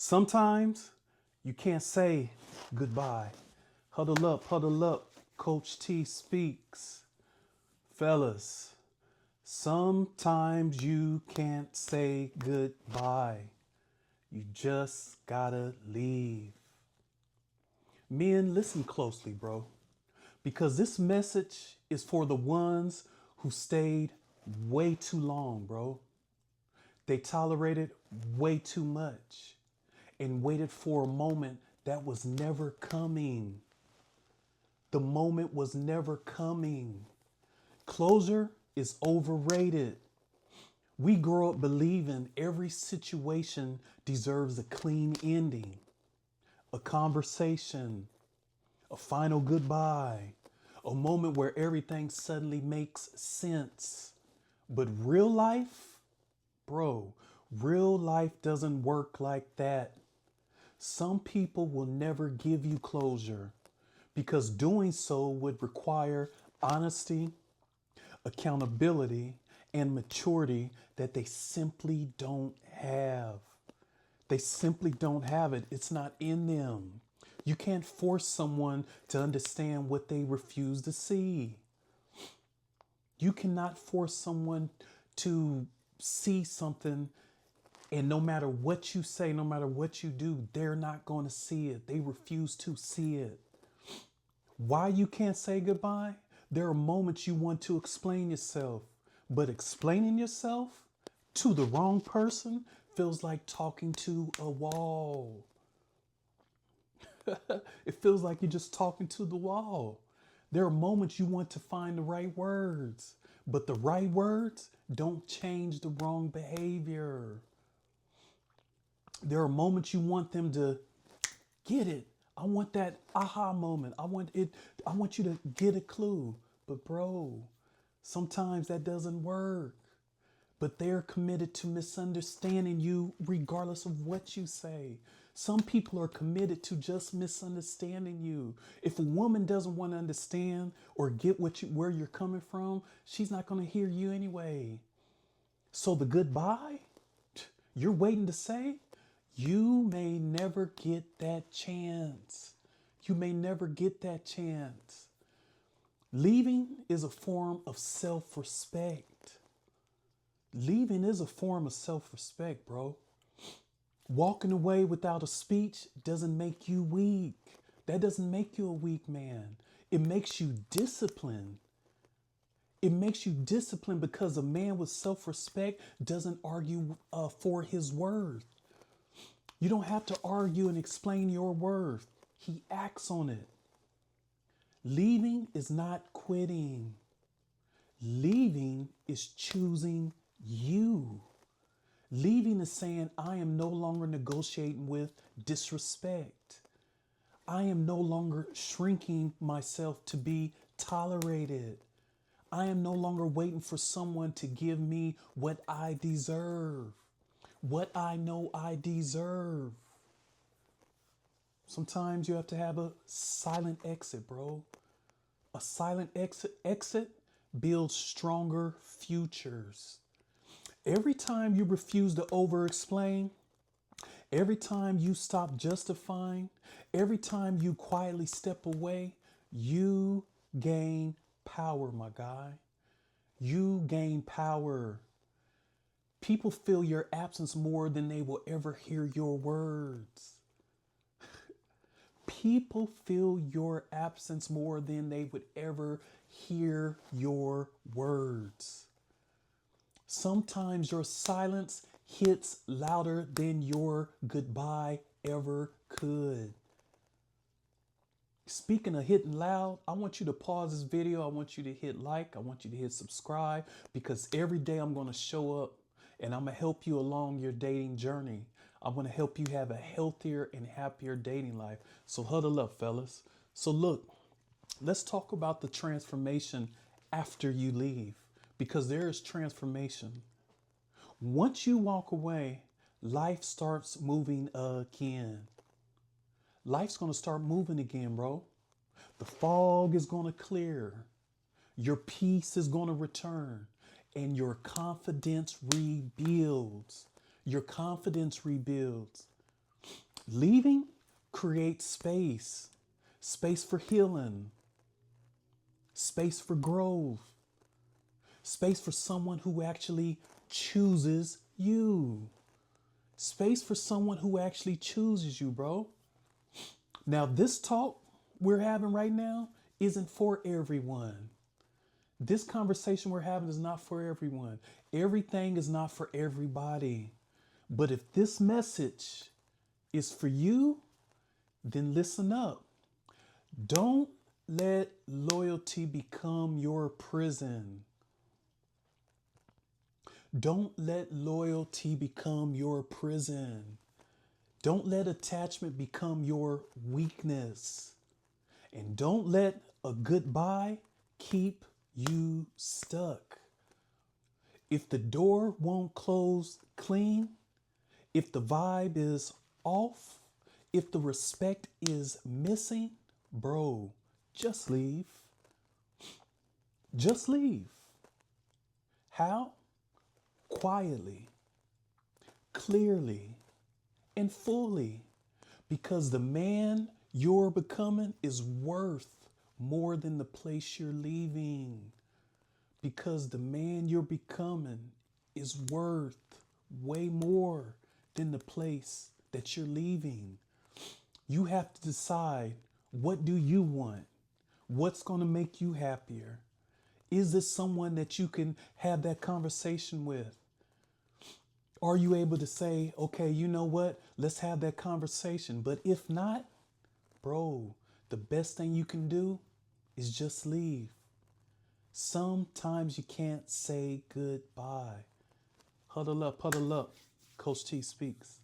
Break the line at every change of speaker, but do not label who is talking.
Sometimes you can't say goodbye. Huddle up. Coach T speaks. Fellas, sometimes you can't say goodbye. You just gotta leave. Men, listen closely, bro, because this message is for the ones who stayed way too long, bro. They tolerated way too much and waited for a moment that was never coming. The moment was never coming. Closure is overrated. We grow up believing every situation deserves a clean ending, a conversation, a final goodbye, a moment where everything suddenly makes sense. But real life, bro, real life doesn't work like that. Some people will never give you closure because doing so would require honesty, accountability, and maturity that they simply don't have. They simply don't have it. It's not in them. You can't force someone to understand what they refuse to see. You cannot force someone to see something, and no matter what you say, no matter what you do, they're not going to see it. They refuse to see it. Why you can't say goodbye? There are moments you want to explain yourself, but explaining yourself to the wrong person feels like talking to a wall. It feels like you're just talking to the wall. There are moments you want to find the right words, but the right words don't change the wrong behavior. There are moments you want them to get it. I want that aha moment. I want you to get a clue. But bro, sometimes that doesn't work. But they're committed to misunderstanding you regardless of what you say. Some people are committed to just misunderstanding you. If a woman doesn't want to understand or get where you're coming from, she's not going to hear you anyway. So the goodbye you're waiting to say, you may never get that chance. You may never get that chance. Leaving is a form of self-respect. Leaving is a form of self-respect, bro. Walking away without a speech doesn't make you weak. That doesn't make you a weak man. It makes you disciplined. It makes you disciplined because a man with self-respect doesn't argue for his worth. You don't have to argue and explain your worth. He acts on it. Leaving is not quitting. Leaving is choosing you. Leaving is saying, I am no longer negotiating with disrespect. I am no longer shrinking myself to be tolerated. I am no longer waiting for someone to give me what I deserve, what I know I deserve. Sometimes you have to have a silent exit, bro. A silent exit builds stronger futures. Every time you refuse to over explain, every time you stop justifying, every time you quietly step away, you gain power, my guy. You gain power. People feel your absence more than they will ever hear your words. People feel your absence more than they would ever hear your words. Sometimes your silence hits louder than your goodbye ever could. Speaking of hitting loud, I want you to pause this video. I want you to hit like. I want you to hit subscribe because every day I'm going to show up and I'm going to help you along your dating journey. I'm going to help you have a healthier and happier dating life. So huddle up, fellas. So look, let's talk about the transformation after you leave because there is transformation. Once you walk away, life starts moving again. Life's going to start moving again, bro. The fog is going to clear. Your peace is going to return and your confidence rebuilds. Your confidence rebuilds. Leaving creates space, space for healing, space for growth, space for someone who actually chooses you, space for someone who actually chooses you, bro. Now, this talk we're having right now isn't for everyone. This conversation we're having is not for everyone. Everything is not for everybody. But if this message is for you, then listen up. Don't let loyalty become your prison. Don't let loyalty become your prison. Don't let attachment become your weakness. And don't let a goodbye keep you stuck. If the door won't close clean, if the vibe is off, if the respect is missing, bro, just leave. Just leave. How? Quietly, clearly, and fully. Because the man you're becoming is worth more than the place you're leaving. Because the man you're becoming is worth way more than the place that you're leaving. You have to decide, what do you want? What's going to make you happier? Is this someone that you can have that conversation with? Are you able to say, okay, you know what? Let's have that conversation. But if not, bro, the best thing you can do is just leave. Sometimes you can't say goodbye. Huddle up, huddle up. Coach T speaks.